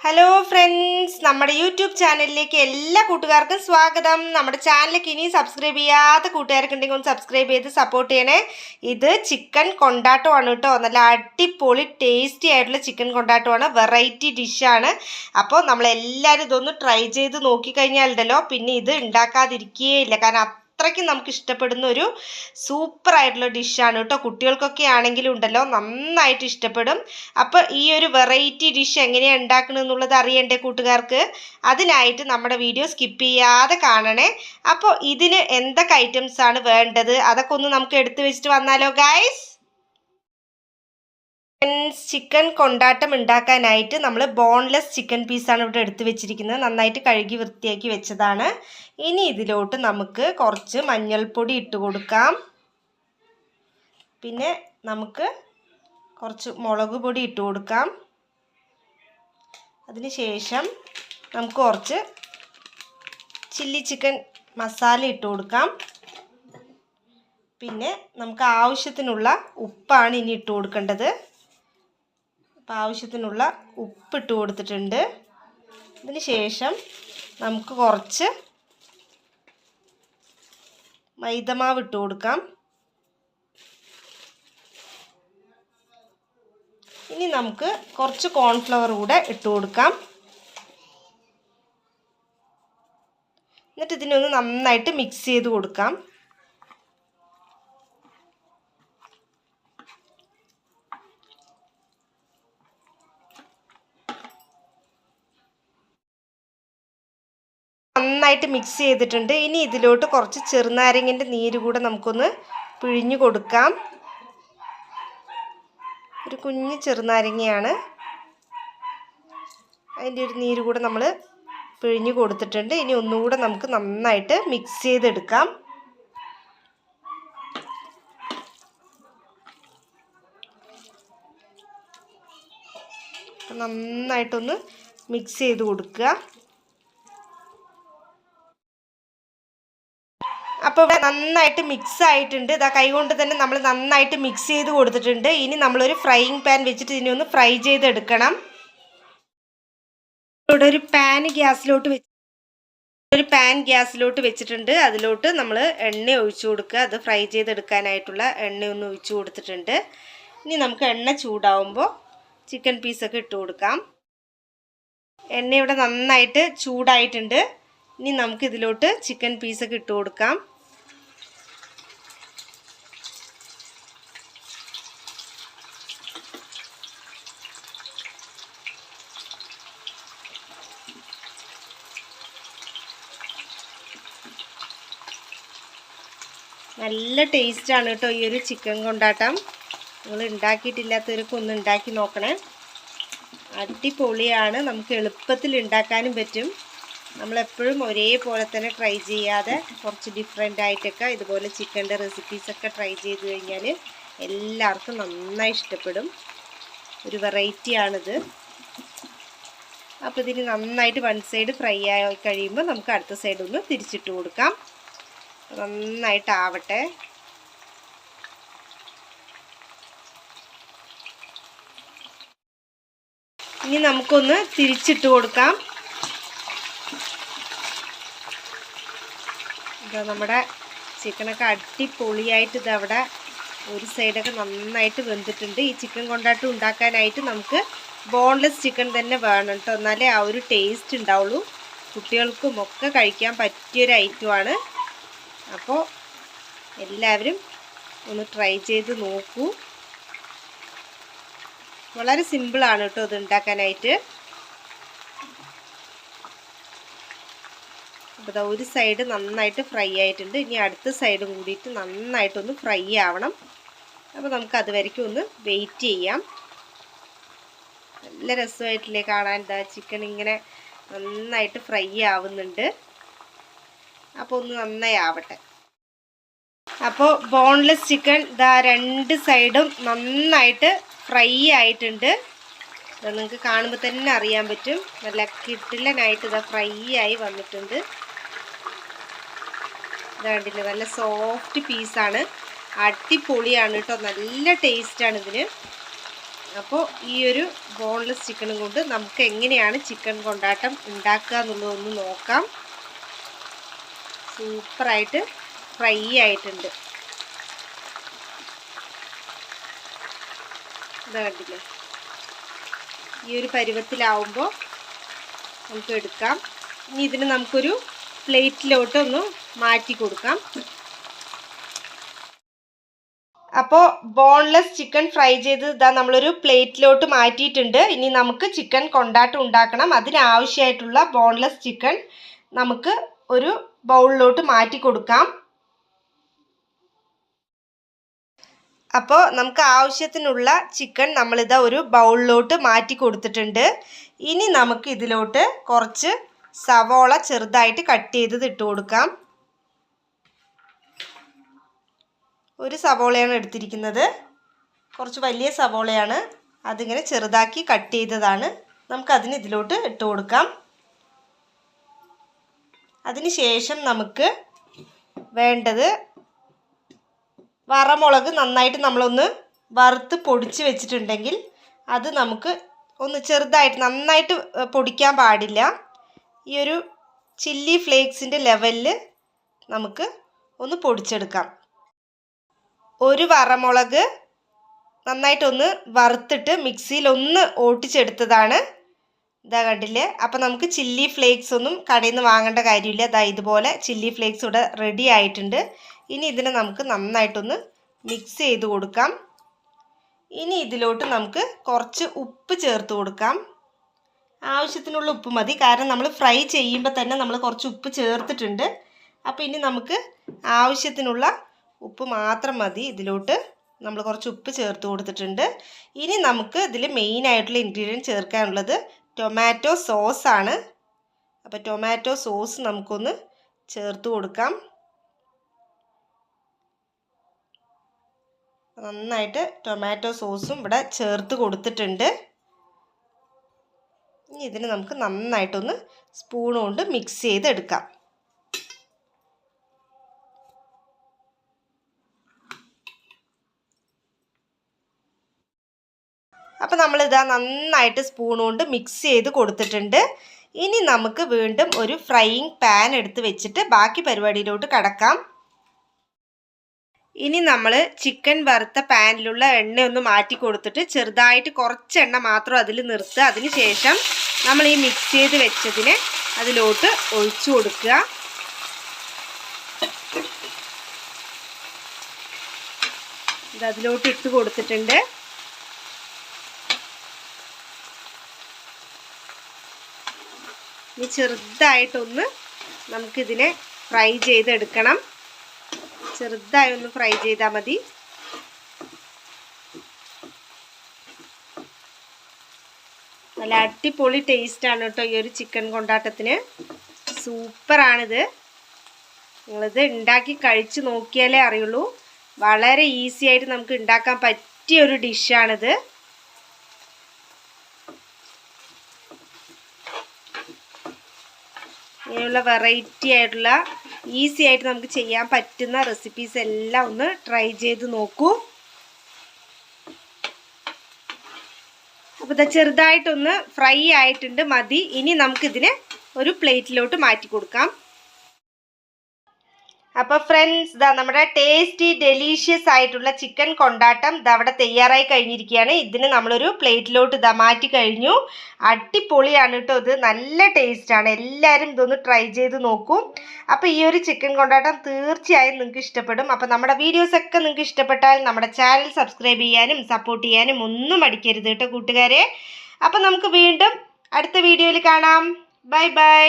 Hello friends, നമ്മുടെ YouTube ചാനലിലേക്ക് എല്ലാ കൂട്ടുകാർക്കും സ്വാഗതം. നമ്മുടെ ചാനലിലേക്ക് ഇനി സബ്സ്ക്രൈബ് ചെയ്യാത്ത കൂട്ടുകാർക്കുണ്ടെങ്കിൽ ഒന്ന് സബ്സ്ക്രൈബ് ചെയ്ത് സപ്പോർട്ട് ചെയ്യണേ. ഇത് ചിക്കൻ കൊണ്ടാട്ടമാണ് കേട്ടോ. നല്ല അടിപൊളി ടേസ്റ്റി ആയിട്ടുള്ള ചിക്കൻ കൊണ്ടാട്ടമാണ്, വെറൈറ്റി ഡിഷാണ്. അപ്പോൾ നമ്മളെല്ലാവരും ഇതൊന്ന് ട്രൈ ചെയ്ത് നോക്കിക്കഴിഞ്ഞാലുണ്ടല്ലോ പിന്നെ ഇത് ഉണ്ടാക്കാതിരിക്കുകയില്ല. കാരണം അത്രയ്ക്കും നമുക്ക് ഇഷ്ടപ്പെടുന്ന ഒരു സൂപ്പർ ആയിട്ടുള്ള ഡിഷാണ് കേട്ടോ. കുട്ടികൾക്കൊക്കെ ആണെങ്കിലും ഉണ്ടല്ലോ നന്നായിട്ട് ഇഷ്ടപ്പെടും. അപ്പോൾ ഈ ഒരു വെറൈറ്റി ഡിഷ് എങ്ങനെയാണ് ഉണ്ടാക്കണമെന്നുള്ളത് അറിയണ്ടേ കൂട്ടുകാർക്ക്? അതിനായിട്ട് നമ്മുടെ വീഡിയോ സ്കിപ്പ് ചെയ്യാതെ കാണണേ. അപ്പോൾ ഇതിന് എന്തൊക്കെ ഐറ്റംസ് ആണ് വേണ്ടത് അതൊക്കെ ഒന്ന് നമുക്ക് എടുത്തു വെച്ചിട്ട് വന്നാലോ ഗൈസ്. ചിക്കൻ കൊണ്ടാട്ടം ഉണ്ടാക്കാനായിട്ട് നമ്മൾ ബോൺലെസ് ചിക്കൻ പീസാണ് ഇവിടെ എടുത്ത് വെച്ചിരിക്കുന്നത്. നന്നായിട്ട് കഴുകി വൃത്തിയാക്കി വെച്ചതാണ്. ഇനി ഇതിലോട്ട് നമുക്ക് കുറച്ച് മഞ്ഞൾപ്പൊടി ഇട്ട് കൊടുക്കാം. പിന്നെ നമുക്ക് കുറച്ച് മുളക് പൊടി ഇട്ട് കൊടുക്കാം. അതിനുശേഷം നമുക്ക് കുറച്ച് ചില്ലി ചിക്കൻ മസാല ഇട്ട് കൊടുക്കാം. പിന്നെ നമുക്ക് ആവശ്യത്തിനുള്ള ഉപ്പാണ് ഇനി ഇട്ട് കൊടുക്കേണ്ടത്. അപ്പോൾ ആവശ്യത്തിനുള്ള ഉപ്പിട്ട് കൊടുത്തിട്ടുണ്ട്. അതിന് ശേഷം നമുക്ക് കുറച്ച് മൈദമാവ് ഇട്ട് കൊടുക്കാം. ഇനി നമുക്ക് കുറച്ച് കോൺഫ്ലവർ കൂടെ ഇട്ട് കൊടുക്കാം. എന്നിട്ട് ഇതിനെ ഒന്ന് നന്നായിട്ട് മിക്സ് ചെയ്ത് കൊടുക്കാം. നന്നായിട്ട് മിക്സ് ചെയ്തിട്ടുണ്ട്. ഇനി ഇതിലോട്ട് കുറച്ച് ചെറുനാരങ്ങൻ്റെ നീര് കൂടെ നമുക്കൊന്ന് പിഴിഞ്ഞു കൊടുക്കാം. ഒരു കുഞ്ഞ് ചെറുനാരങ്ങയാണ്, അതിൻ്റെ ഒരു നീര് കൂടെ നമ്മൾ പിഴിഞ്ഞു കൊടുത്തിട്ടുണ്ട്. ഇനി ഒന്നുകൂടെ നമുക്ക് നന്നായിട്ട് മിക്സ് ചെയ്തെടുക്കാം. നന്നായിട്ടൊന്ന് മിക്സ് ചെയ്ത് കൊടുക്കുക. അപ്പോൾ ഇവിടെ നന്നായിട്ട് മിക്സ് ആയിട്ടുണ്ട്. ഇതാ കൈ കൊണ്ട് തന്നെ നമ്മൾ നന്നായിട്ട് മിക്സ് ചെയ്ത് കൊടുത്തിട്ടുണ്ട്. ഇനി നമ്മളൊരു ഫ്രൈയിങ് പാൻ വെച്ചിട്ട് ഇതിനെ ഒന്ന് ഫ്രൈ ചെയ്തെടുക്കണം. ഇവിടെ ഒരു പാൻ ഗ്യാസിലോട്ട് വെച്ചിട്ടുണ്ട്. അതിലോട്ട് നമ്മൾ എണ്ണ ഒഴിച്ചു കൊടുക്കുക. അത് ഫ്രൈ ചെയ്തെടുക്കാനായിട്ടുള്ള എണ്ണയൊന്ന് ഒഴിച്ചു കൊടുത്തിട്ടുണ്ട്. ഇനി നമുക്ക് എണ്ണ ചൂടാവുമ്പോൾ ചിക്കൻ പീസൊക്കെ ഇട്ട് കൊടുക്കാം. എണ്ണ ഇവിടെ നന്നായിട്ട് ചൂടായിട്ടുണ്ട്. ഇനി നമുക്ക് ഇതിലോട്ട് ചിക്കൻ പീസൊക്കെ ഇട്ട് കൊടുക്കാം. നല്ല ടേസ്റ്റാണ് കേട്ടോ ഈ ഒരു ചിക്കൻ കൊണ്ടാട്ടം. നിങ്ങൾ ഉണ്ടാക്കിയിട്ടില്ലാത്തവർക്ക് ഒന്ന് ഉണ്ടാക്കി നോക്കണേ. അടിപൊളിയാണ്. നമുക്ക് എളുപ്പത്തിൽ ഉണ്ടാക്കാനും പറ്റും. നമ്മളെപ്പോഴും ഒരേപോലെ തന്നെ ട്രൈ ചെയ്യാതെ കുറച്ച് ഡിഫറെൻ്റ് ആയിട്ടൊക്കെ ഇതുപോലെ ചിക്കൻ്റെ റെസിപ്പീസൊക്കെ ട്രൈ ചെയ്ത് കഴിഞ്ഞാൽ എല്ലാവർക്കും നന്നായി ഇഷ്ടപ്പെടും. ഒരു വെറൈറ്റിയാണിത്. അപ്പോൾ ഇതിന് നന്നായിട്ട് വൺ സൈഡ് ഫ്രൈ ആയി കഴിയുമ്പോൾ നമുക്ക് അടുത്ത സൈഡ് ഒന്ന് തിരിച്ചിട്ട് കൊടുക്കാം. നന്നായിട്ടാവട്ടെ. ഇനി നമുക്കൊന്ന് തിരിച്ചിട്ട് കൊടുക്കാം. ഇതാ നമ്മുടെ ചിക്കനൊക്കെ അടിപൊളിയായിട്ട് ഇതവിടെ ഒരു സൈഡൊക്കെ നന്നായിട്ട് വെന്തിട്ടുണ്ട്. ഈ ചിക്കൻ കൊണ്ടാട്ടം ഉണ്ടാക്കാനായിട്ട് നമുക്ക് ബോൺലെസ് ചിക്കൻ തന്നെ വേണം കേട്ടോ. എന്നാലേ ആ ഒരു ടേസ്റ്റ് ഉണ്ടാവുള്ളൂ. കുട്ടികൾക്കും ഒക്കെ കഴിക്കാൻ പറ്റിയൊരു ഐറ്റമാണ്. അപ്പോൾ എല്ലാവരും ഒന്ന് ട്രൈ ചെയ്ത് നോക്കൂ. വളരെ സിമ്പിളാണ് കേട്ടോ ഇത് ഉണ്ടാക്കാനായിട്ട്. അപ്പോൾ ഇതാ ഒരു സൈഡ് നന്നായിട്ട് ഫ്രൈ ആയിട്ടുണ്ട്. ഇനി അടുത്ത സൈഡും കൂടിയിട്ട് നന്നായിട്ടൊന്ന് ഫ്രൈ ആവണം. അപ്പോൾ നമുക്ക് അതുവരയ്ക്കും ഒന്ന് വെയിറ്റ് ചെയ്യാം. നല്ല രസമായിട്ടില്ലേ കാണാൻ? എന്താ ചിക്കൻ ഇങ്ങനെ നന്നായിട്ട് ഫ്രൈ ആവുന്നുണ്ട്. അപ്പോൾ ഒന്ന് നന്നായി ആവട്ടെ. അപ്പോൾ ബോൺലെസ് ചിക്കൻ ഇതാ രണ്ട് സൈഡും നന്നായിട്ട് ഫ്രൈ ആയിട്ടുണ്ട്. ഇത് നിങ്ങൾക്ക് കാണുമ്പോൾ തന്നെ അറിയാൻ പറ്റും. നല്ല കിടിലനായിട്ട് ഇതാ ഫ്രൈ ആയി വന്നിട്ടുണ്ട്. ഇത് കണ്ടില്ലേ, നല്ല സോഫ്റ്റ് പീസാണ്. അടിപൊളിയാണ് കേട്ടോ. നല്ല ടേസ്റ്റാണ് ഇതിന്. അപ്പോൾ ഈ ഒരു ബോൺലെസ് ചിക്കനും കൊണ്ട് നമുക്ക് എങ്ങനെയാണ് ചിക്കൻ കൊണ്ടാട്ടം ഉണ്ടാക്കുക എന്നുള്ളതൊന്ന് നോക്കാം. സൂപ്പറായിട്ട് ഫ്രൈ ആയിട്ടുണ്ട്. ഇതാ കണ്ടില്ലേ, ഈ ഒരു പരുവത്തിലാവുമ്പോൾ നമുക്ക് എടുക്കാം. ഇനി ഇതിന് നമുക്കൊരു പ്ലേറ്റിലോട്ടൊന്ന് മാറ്റി കൊടുക്കാം. അപ്പോൾ ബോൺലെസ് ചിക്കൻ ഫ്രൈ ചെയ്ത് ഇതാ നമ്മളൊരു പ്ലേറ്റിലോട്ട് മാറ്റിയിട്ടുണ്ട്. ഇനി നമുക്ക് ചിക്കൻ കൊണ്ടാട്ടം ഉണ്ടാക്കണം. അതിനാവശ്യമായിട്ടുള്ള ബോൺലെസ് ചിക്കൻ നമുക്ക് ഒരു ബൗളിലോട്ട് മാറ്റി കൊടുക്കാം. അപ്പോൾ നമുക്ക് ആവശ്യത്തിനുള്ള ചിക്കൻ നമ്മളിതാ ഒരു ബൗളിലോട്ട് മാറ്റി കൊടുത്തിട്ടുണ്ട്. ഇനി നമുക്ക് ഇതിലോട്ട് കുറച്ച് സവോള ചെറുതായിട്ട് കട്ട് ചെയ്തത് ഇട്ട് കൊടുക്കാം. ഒരു സവോളയാണ് എടുത്തിരിക്കുന്നത്, കുറച്ച് വലിയ സവോളയാണ്. അതിങ്ങനെ ചെറുതാക്കി കട്ട് ചെയ്തതാണ്. നമുക്കതിന് ഇതിലോട്ട് ഇട്ട് കൊടുക്കാം. അതിന് ശേഷം നമുക്ക് വേണ്ടത് വറമുളക് നന്നായിട്ട് നമ്മളൊന്ന് വറുത്ത് പൊടിച്ച് വെച്ചിട്ടുണ്ടെങ്കിൽ അത് നമുക്ക് ഒന്ന് ചെറുതായിട്ട്, നന്നായിട്ട് പൊടിക്കാൻ പാടില്ല, ഈ ഒരു ചില്ലി ഫ്ലേക്സിൻ്റെ ലെവലിൽ നമുക്ക് ഒന്ന് പൊടിച്ചെടുക്കാം. ഒരു വറമുളക് നന്നായിട്ടൊന്ന് വറുത്തിട്ട് മിക്സിയിൽ ഒന്ന് ഓട്ടിച്ചെടുത്തതാണ്. ഇതാ കണ്ടില്ലേ. അപ്പോൾ നമുക്ക് ചില്ലി ഫ്ലേക്സ് ഒന്നും കടയിൽ നിന്ന് വാങ്ങേണ്ട കാര്യമില്ല. ഇതാ ഇതുപോലെ ചില്ലി ഫ്ലേക്സ് ഇവിടെ റെഡി ആയിട്ടുണ്ട്. ഇനി ഇതിനെ നമുക്ക് നന്നായിട്ടൊന്ന് മിക്സ് ചെയ്ത് കൊടുക്കാം. ഇനി ഇതിലോട്ട് നമുക്ക് കുറച്ച് ഉപ്പ് ചേർത്ത് കൊടുക്കാം. ആവശ്യത്തിനുള്ള ഉപ്പ് മതി, കാരണം നമ്മൾ ഫ്രൈ ചെയ്യുമ്പോൾ തന്നെ നമ്മൾ കുറച്ച് ഉപ്പ് ചേർത്തിട്ടുണ്ട്. അപ്പോൾ ഇനി നമുക്ക് ആവശ്യത്തിനുള്ള ഉപ്പ് മാത്രം മതി. ഇതിലോട്ട് നമ്മൾ കുറച്ച് ഉപ്പ് ചേർത്ത് കൊടുത്തിട്ടുണ്ട്. ഇനി നമുക്ക് ഇതിൽ മെയിനായിട്ടുള്ള ഇൻഗ്രീഡിയൻറ്റ് ചേർക്കാനുള്ളത് ടൊമാറ്റോ സോസാണ്. അപ്പോൾ ടൊമാറ്റോ സോസ് നമുക്കൊന്ന് ചേർത്ത് കൊടുക്കാം. നന്നായിട്ട് ടൊമാറ്റോ സോസും ഇവിടെ ചേർത്ത് കൊടുത്തിട്ടുണ്ട്. ഇനി ഇതിന് നമുക്ക് നന്നായിട്ടൊന്ന് സ്പൂൺ കൊണ്ട് മിക്സ് ചെയ്തെടുക്കാം. അപ്പോൾ നമ്മളിതാ നന്നായിട്ട് സ്പൂൺ കൊണ്ട് മിക്സ് ചെയ്ത് കൊടുത്തിട്ടുണ്ട്. ഇനി നമുക്ക് വീണ്ടും ഒരു ഫ്രൈയിങ് പാൻ എടുത്ത് വെച്ചിട്ട് ബാക്കി പരിപാടിയിലോട്ട് കടക്കാം. ഇനി നമ്മൾ ചിക്കൻ വറുത്ത പാനിലുള്ള എണ്ണ ഒന്ന് മാറ്റി കൊടുത്തിട്ട് ചെറുതായിട്ട് കുറച്ച് എണ്ണ മാത്രം അതിൽ നിർത്തുക. അതിന് ശേഷം നമ്മൾ ഈ മിക്സ് ചെയ്ത് വെച്ചതിനെ അതിലോട്ട് ഒഴിച്ചു കൊടുക്കുക. ഇത് അതിലോട്ട് ഇട്ട് കൊടുത്തിട്ടുണ്ട്. ഇനി ചെറുതായിട്ടൊന്ന് നമുക്കിതിനെ ഫ്രൈ ചെയ്തെടുക്കണം. ചെറുതായി ഒന്ന് ഫ്രൈ ചെയ്താൽ മതി. നല്ല അടിപൊളി ടേസ്റ്റാണ് കേട്ടോ ഈ ഒരു ചിക്കൻ കൊണ്ടാട്ടത്തിന്. സൂപ്പറാണിത്. നിങ്ങളിത് ഉണ്ടാക്കി കഴിച്ച് നോക്കിയാലേ അറിയുള്ളൂ. വളരെ ഈസി ആയിട്ട് നമുക്ക് ഉണ്ടാക്കാൻ പറ്റിയ ഒരു ഡിഷാണിത്. ഇങ്ങനെയുള്ള വെറൈറ്റി ആയിട്ടുള്ള ഈസി ആയിട്ട് നമുക്ക് ചെയ്യാൻ പറ്റുന്ന റെസിപ്പീസ് എല്ലാം ഒന്ന് ട്രൈ ചെയ്ത് നോക്കൂ. അപ്പോൾ ഇത് ചെറുതായിട്ടൊന്ന് ഫ്രൈ ആയിട്ടുണ്ട്, മതി. ഇനി നമുക്കിതിനെ ഒരു പ്ലേറ്റിലോട്ട് മാറ്റി കൊടുക്കാം. അപ്പോൾ ഫ്രണ്ട്സ്, ഇതാ നമ്മുടെ ടേസ്റ്റി ഡെലീഷ്യസ് ആയിട്ടുള്ള ചിക്കൻ കൊണ്ടാട്ടം ഇതാ അവിടെ തയ്യാറായി കഴിഞ്ഞിരിക്കുകയാണ്. ഇതിന് നമ്മളൊരു പ്ലേറ്റിലോട്ട് ഇതാ മാറ്റി കഴിഞ്ഞു. അടിപൊളിയാണ് കേട്ടോ, ഇത് നല്ല ടേസ്റ്റാണ്. എല്ലാവരും ഇതൊന്ന് ട്രൈ ചെയ്ത് നോക്കൂ. അപ്പോൾ ഈ ഒരു ചിക്കൻ കൊണ്ടാട്ടം തീർച്ചയായും നിങ്ങൾക്ക് ഇഷ്ടപ്പെടും. അപ്പോൾ നമ്മുടെ വീഡിയോസൊക്കെ നിങ്ങൾക്ക് ഇഷ്ടപ്പെട്ടാൽ നമ്മുടെ ചാനൽ സബ്സ്ക്രൈബ് ചെയ്യാനും സപ്പോർട്ട് ചെയ്യാനും ഒന്നും മടിക്കരുത് കേട്ടോ കൂട്ടുകാരെ. അപ്പോൾ നമുക്ക് വീണ്ടും അടുത്ത വീഡിയോയിൽ കാണാം. Bye bye.